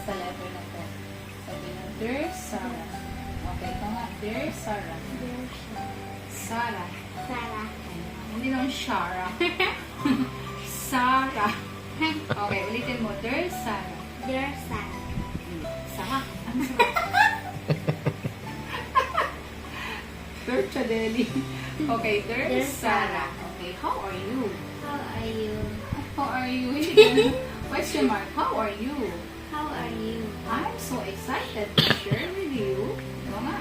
sa letter na to. Sabi na, Dear Sarah. Okay, ito nga. Dear Sarah. Dear Sarah. Sarah. Hindi naman Shara. Sarah. Okay, ulitin mo. Dear Sarah. Dear Sarah. Sarah. Ano Sarah? Dear Chadeli. Okay, Dear Dear Sarah. Okay, how are you? How are you? How are you? Hindi ganun. Question mark. How are you? How are you? I'm so excited to share with you. Ito nga.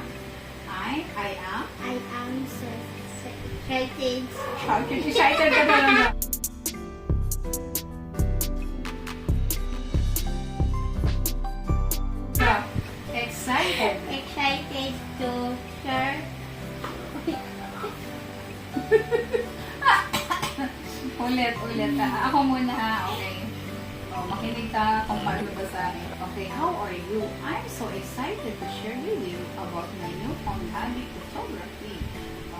I am. I am so excited. Excited ka talaga. Excited. Excited to share. Ulit. Ako muna ha. Okay. Makinig ka kung paano basahin. Okay, how are you? I'm so excited to share with you about my newfound hobby, photography.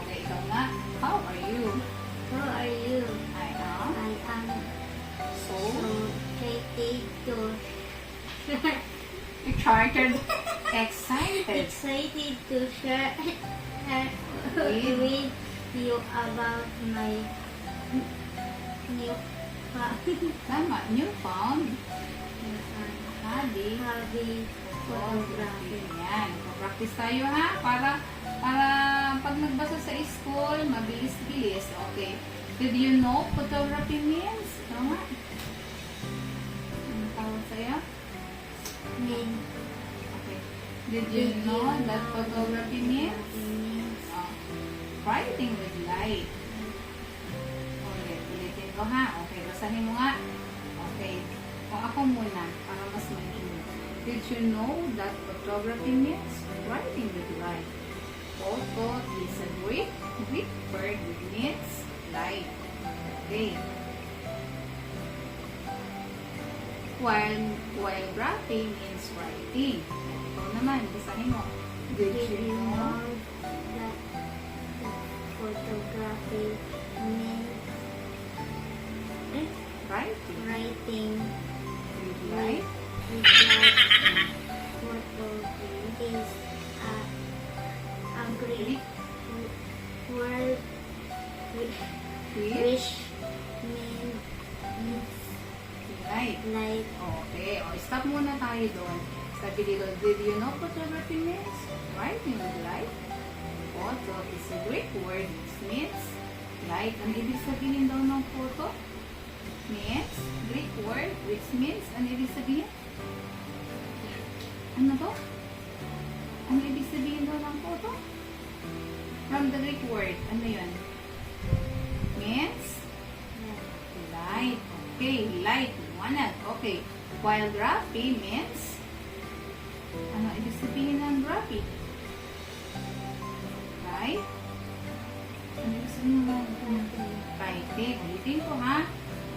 Okay, ikaw nga. How are you? How are you? I am I am so so excited to share. excited. Excited to share with you about my new Tama, newfound hobby. hobby photography. Yan. Practice tayo ha. Para pag nagbasa sa school, mabilis-bilis. Okay. Did you know photography means? Tama. Ano tawag sa'yo? Mean Okay. Did you know that photography means? Oh, writing with light. Ulitin ko ha. Okay, basahin mo nga. Okay. Kung ako muna, para mas mainit. Did you know that photography means writing with light? Photo is a Greek word which means light. Okay. While graphy means writing. Ito naman, basahin mo. Did you know that photography means writing writing with light? with light? Photography is a Greek word With which means light. light. Okay. O, stop muna tayo doon. Sabi dito, did you know photography means writing with light? Photo is a Greek word which means light. Ang ibig sabihin daw ng photo? Means, Greek word which means, ang ibig sabihin? Ano to? Ang ibig sabihin daw ng photo? From the Greek word, ano yun? Means? Light. Okay, light. Liwanag. Okay. While graphy means, ano ibig sabihin ng graphy? Right? Ano ibig sabihin ng writing? Ulitin ko ha.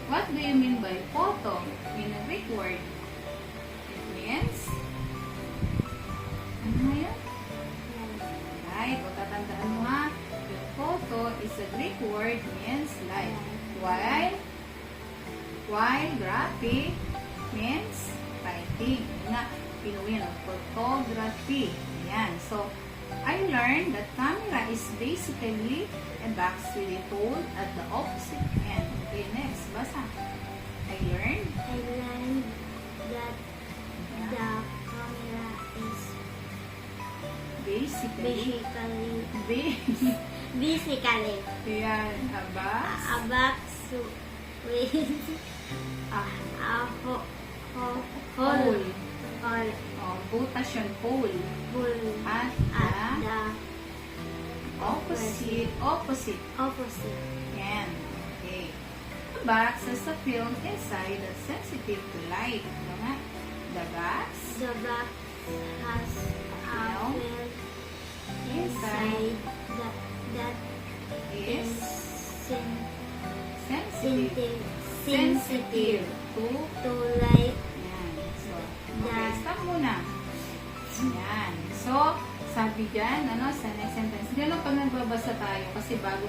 What do you mean by photo in a Greek word? It means, ano na yun? Light. O tatandaan mo ha. Yung photo is a Greek word means light. While graphy means writing. Nga, pinuwi ng photography. Ayan. So, I learned that camera is basically a box with a hole at the opposite end. Okay, next. Basa. I learned that the camera is basically Ayan, a box. a box with A hole hole. Butas yun, hole. At the opposite. Yan. Okay. The box has a film inside that's sensitive to light. Ito nga. The box The box has a Film film inside that is sensitive sensitive to to light. yan. So, okay, stop muna. Yan. So, sabi dyan, sa next sentence, hindi lang pag nagbabasa tayo kasi bago,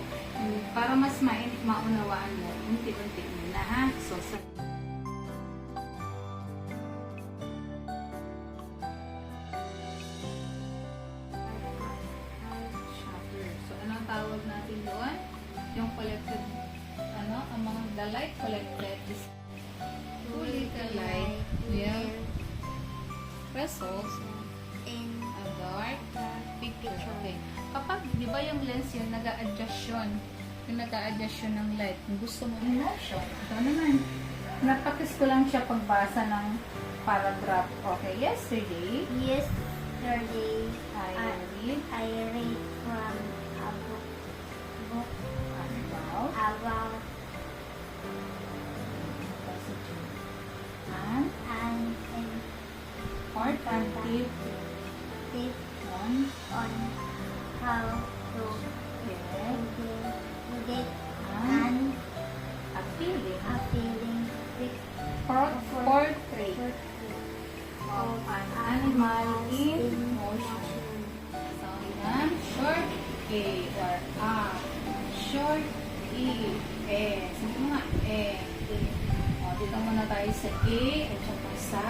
para mas maunawaan mo, unti-unti muna ha. So, light collected is too little light will result in a dark picture. Okay. Kapag, di ba yung lens yun, nag-a-adjust yun. Yung nag-a-adjust yun ng light. Kung gusto mo emotion. Ito naman. Napakis ko lang siya pagbasa ng paragraph. Okay, yesterday, yesterday I read I read from a book about about an an important tip tip on on how to get get an an appealing appealing portrait of an animal in motion. So, yan, short A or A. Short E. E. Sabi mo nga, E. O, dito muna tayo sa A at saka sa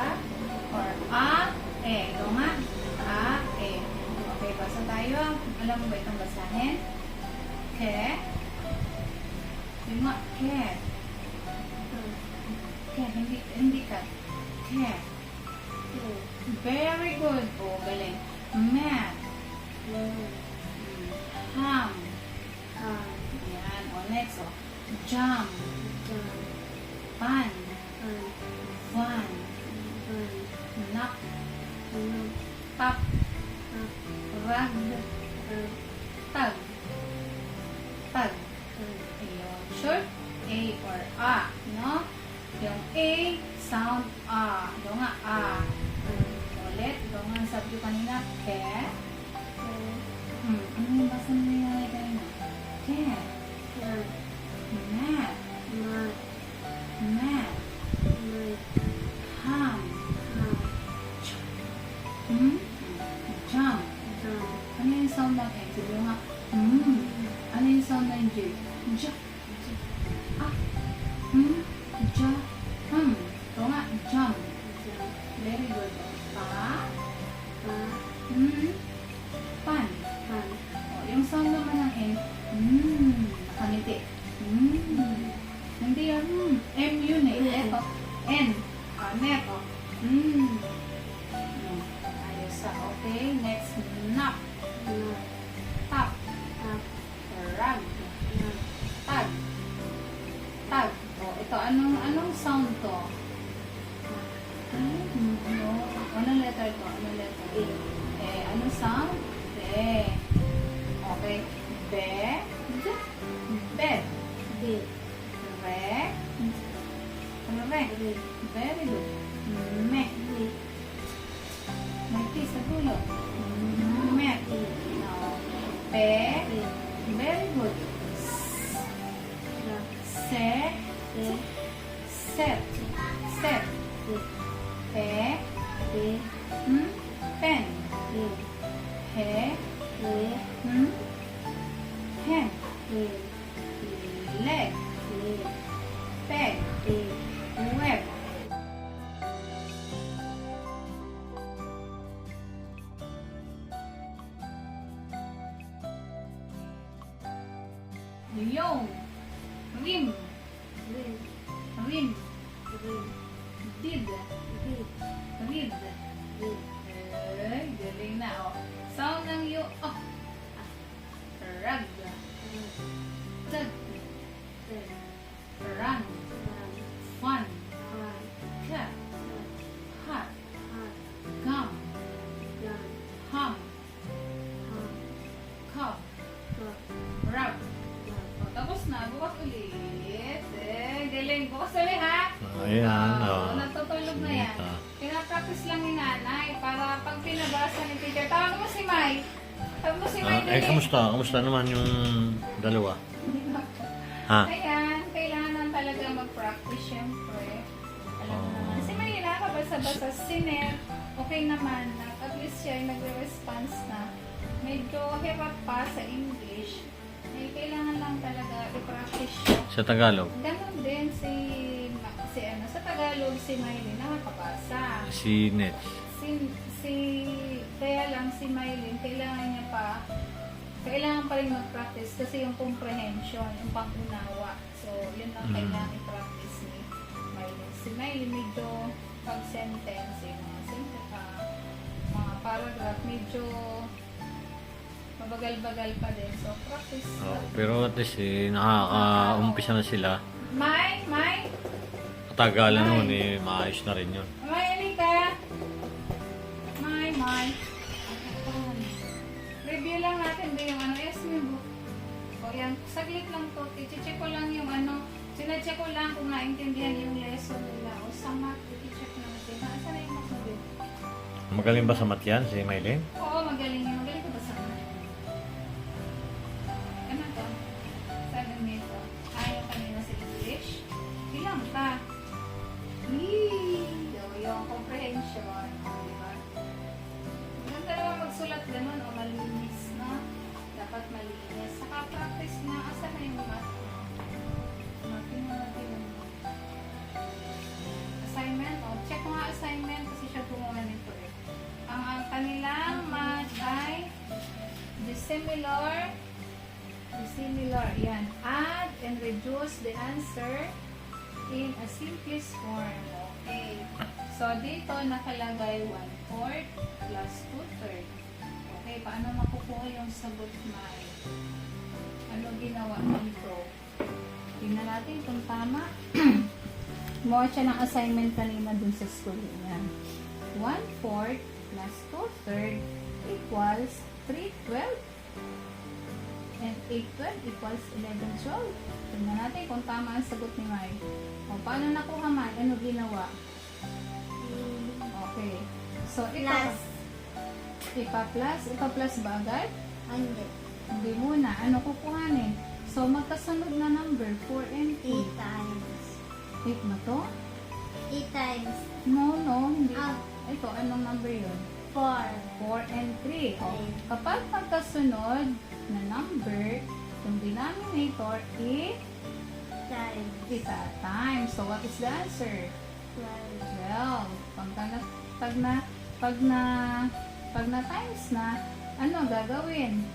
or A, E. Ito nga, A, E. Okay, basa tayo. Alam mo ba itong basahin? Ke. Sabi mo nga, ke. Ke, hindi ka. Ke. Very good. O, galing. Mat. Ham. Yan. O, next. O, jam. Pan. Van. Nak. Tap. Rag. Tag. Tag. Ayun. Short A or A. No? Yung A, sound A. Ito nga, A. Ulit. Ito nga, ang sabi ko kanina, ke. Ano yung basa na nangyari kanina? Ke. Mat. Mat. Ham. Jump. Ano yung sound ng N? Sabi mo nga, ano yung sound ng J? J. Ah. J. Ito nga, jump. Very good. Pa. Pan. O, yung sound naman ng N, nakangiti. Hindi yan, M yun eh. Eto, N. Net. Ayos sa, okay. Next, nap. Tap. Rag. Tag. Tag. O, ito, anong sound to? No. Anong letter to? Anong letter? Anong sound? Be. Okay. Be. Bed. Re. Ano re? Very good. Me. May T sa dulo. Met. No. Pe. Very good. Se. Set. Set. Pe. Pen. He. Hen. Leg. Peg. Web. Yung. Rim. Rim. Did. Read. Ay, galing na. Oh. Sound ng U. Oh. Rag. Tag. Run. Fun. Cat. Hot. Gum. Hum. Cup. Rub. O, tapos na. Bukas ulit. Galing. Bukas ulit ha. Ayan, Natutulog na yan. Pinapractice lang ni nanay para pag pinabasa ni teacher. Tawag mo si Mai. Tawag mo si Mai. Kamusta? Kamusta naman yung dalawa? Ha? Ayan, kailangan talaga mag-practice syempre. Alam mo naman. Si Mai nakabasa-basa siner. Okay naman. At least siya ay nagre-response na. Medyo hirap pa sa English. Kailangan lang talaga i-practice siya. Sa Tagalog? Ganon din sa Tagalog si Mylene nakakabasa. Si Nets? Kaya lang si Mylene kailangan niya pa kailangan pa rin mag-practice kasi yung comprehension, yung pang-unawa. So, yun lang kailangan i-practice ni Mylene. Si Mylene medyo pag-sentence, mga paragraph, medyo mabagal-bagal pa din. So, practice. Oh, pero at least nakaka-umpisa na sila. May! Katagalan noon maayos na rin yun. May, Anika! May. Review lang natin ba yung ano, yes, may book. O yan, saglit lang to. I-check ko lang yung ano, sinacheck ko lang kung naintindihan yung lesson nila. O sa math, i-check na natin. Saan na yung math mo din? Magaling ba sa math yan, si Mylene? Oo, magaling yun. Magaling ko ba sa math? Ano to? Sabi nito. Ayaw kanina sa English. Ilang ka? Yung comprehension. Diba? Maganda naman magsulat ganun o malinis, no? Dapat malinis. Saka practice na. Asa na yung math? Math natin. Assignment. O, check mo nga assignment kasi siya gumawa nito eh. Ang kanilang math ay dissimilar. Yan. Add and reduce the answer in a simplest form. Okay. So, dito nakalagay 1/4 plus 2/3. Okay, paano makukuha yung sagot may? Ano ginawa dito? Tingnan natin kung tama. Gumawa siya ng assignment kanina dun sa school niya. 1/4 plus 2/3 equals 3/12. And 8/12 equals 11/12. Tingnan natin kung tama ang sagot ni Mai. O, paano nakuha Mai? Ano ginawa? Okay. So, ipa-plus ba agad? Hindi. Hindi muna. Ano kukuhanin? So, magkasunod na number, 4 and 3. 8 times. 8 na to? 8 times. No, hindi. Ah. Ito, anong number yun? 4. 4 and 3. O, Okay. kapag magkasunod na number, yung denominator, Times. times. So, what is the answer? 12. 12. Pag na times na, ano gagawin?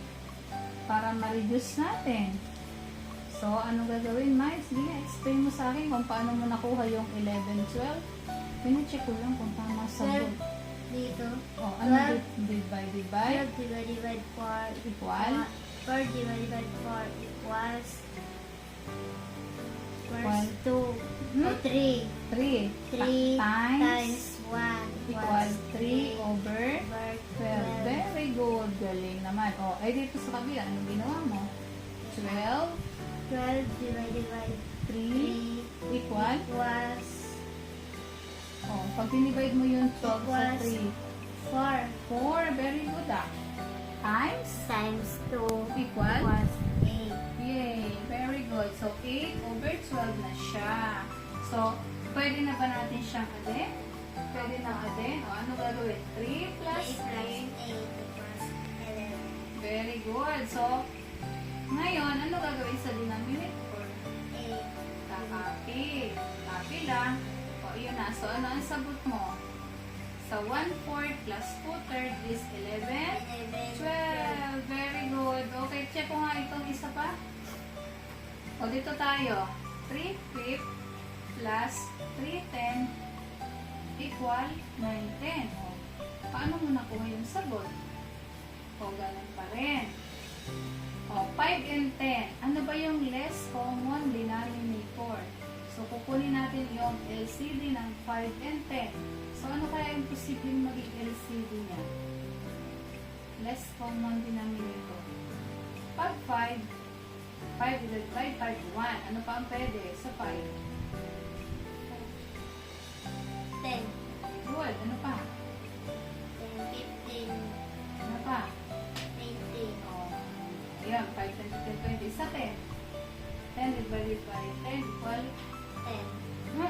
Para ma-reduce natin. So, ano gagawin, Mike? Sige, explain mo sa akin kung paano mo nakuha yung 11, 12. Pina-check ko lang kung tama sa 12 dito. O, ano 12 divide? 12 divided by 4 Equal? 4 divided by 4 equals Equal? 2 o 3. 3. 3 Times 1 equals 3 over 12. 12. Very good. Galing naman. O, ay dito sa kabila, ano ginawa mo? 12, 12 divided by 3 equal? equals O, pag dinivide mo yung 12 sa Equals 3, 4 4. Very good Times times 2 equal? equals 8. Yay! Very good. So, 8 over 12 na siya. So, pwede na ba natin siyang adin? Pwede na adin. O, ano gagawin? 3 plus 8. 8 equals 11. Very good. So, ngayon, ano gagawin sa denominator? 8. Kakopy. Copy lang. O, yun na. So, ano ang sagot mo? Sa 1/4 plus 2/3 is 11. 12. Very good. Okay, check ko nga itong isa pa. O, dito tayo. 3/5 plus 3/10 equal 9/10. O, paano mo nakuha yung sagot? O, ganun pa rin. O, 5 and 10. Ano ba yung less common denominator? So, kukunin natin yung LCD ng 5 and 10. So, ano kaya yung posibleng maging LCD niya? Less common denominator. Pag 5 divided by 5, 1. Ano pa ang pwede sa 5? 10. Good. Ano pa? 10, 15, Ano pa? 20. Oh, ayan, 5, 10, 15, 20. Sa 10. 10 divided by 10 equal 10. 1.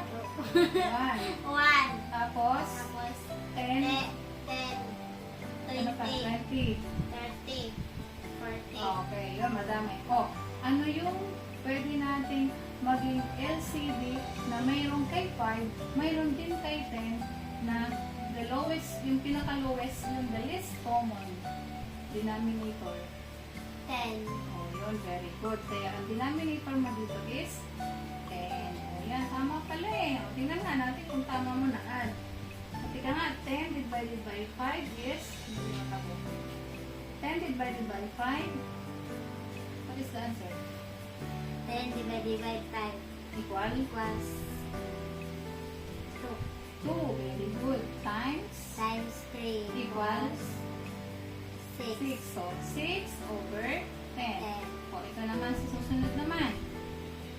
1. Tapos, Tapos 10. 10, Ano pa? 20, 20. 30, 40. Okay, yun, madami. O, ano yung pwede nating maging LCD na mayroong kay 5, mayroon din kay 10 na the lowest, yung pinaka-lowest, yung the least common denominator. 10. Oh, yun, very good. Kaya ang denominator mo dito is 10. O yan, tama pala eh. O, tingnan nga natin kung tama mo na add. O, tingnan nga, 10 divided by 5 is, 10 divided by 5, what is the answer? 10 divided by 5 Equal? equals 2. Very good. Times? 3 Equals? 6. 6. So, 6 over 10. 10. O, ito naman sa susunod naman.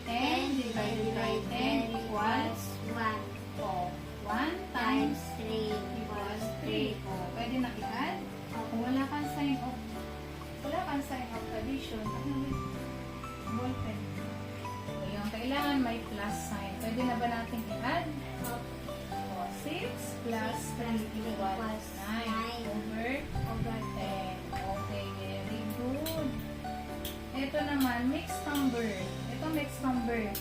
10 divided by 10 equals? 1 O, 1 times times 3 equals equals 3. O, pwede na i-add? Kung wala kang sign of addition, ano yun? Ballpen. O, yung kailangan may plus sign. Pwede na ba natin i-add? O, 6 plus 3 equals 9 over over 10. Okay, very good. Ito naman, mixed number. Ito mixed number.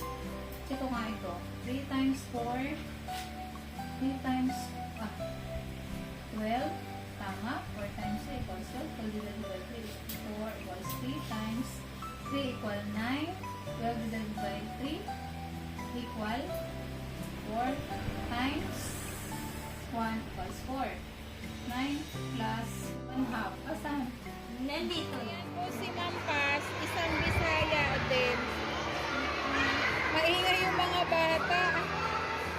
Ito nga ito. 3 times 4. 3 times 12. Tama. 4 times 3 equals 12. 12 divided by 3 is 4 equals 3 times 3 equal 9. 12 divided by 3 equal 4 times 1 equals 4. 9 plus 1 half. Asan? nandito Ayan po si Ma'am Paz, isang Bisaya din. Maingay yung mga bata.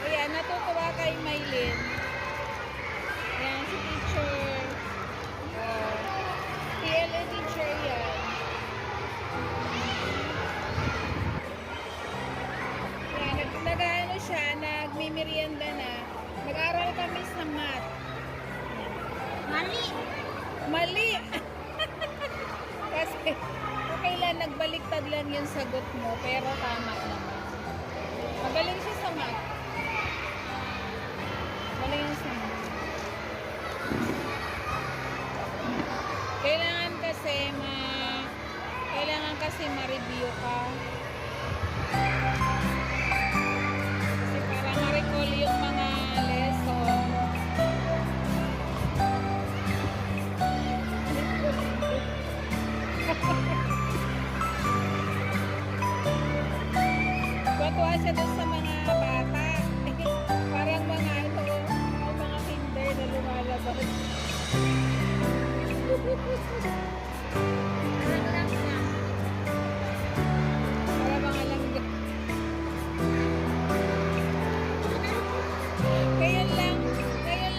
Ayan, natutuwa kay Maylin. Ayan, si teacher. PLA teacher yan. Ayan, nag-ano siya, nagmimerienda na. Nag-aral kami sa math. mali Mali! Kasi kailan nagbaliktad lang yung sagot mo, pero tama naman. Magaling siya sa math. Magaling siya sa math. Kailangan kasi ma-review ka. Kasi para ma-recall yung mga lesson. Tuwa siya doon sa mga bata. Parang mga ito, yung mga kinder na lumalabas. alam lang niya Para mga langga. Ngayon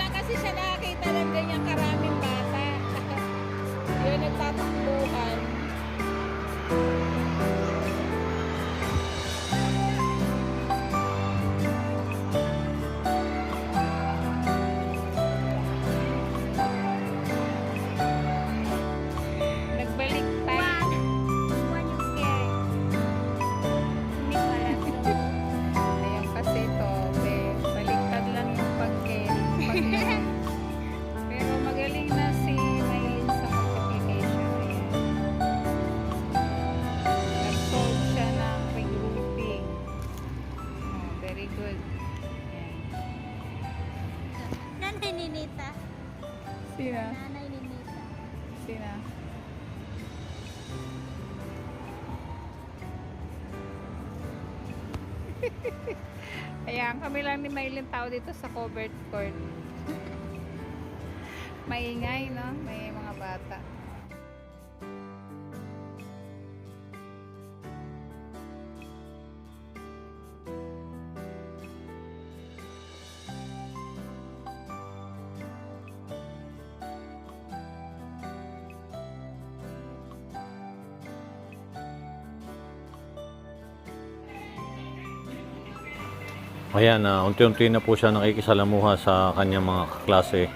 lang kasi siya nakakita ng ganyang karaming bata. Yun, nagtatakbuhan. Nagbaliktad. 1 yung scary hindi pala to Ayan kasi ito, baliktad lang yung pag-carry. Pero magaling na si Maylin sa multiplication. Ayan. Nag-solve siya ng regrouping. Oh, very good. Ayan. nanay ni Nita Sina? nanay ni Nita Sina? Ayan, kami lang ni Maylin tao dito sa covered court. Maingay, no? May mga bata. Ayan, unti-unti na po siya nakikisalamuha sa kanyang mga kaklase.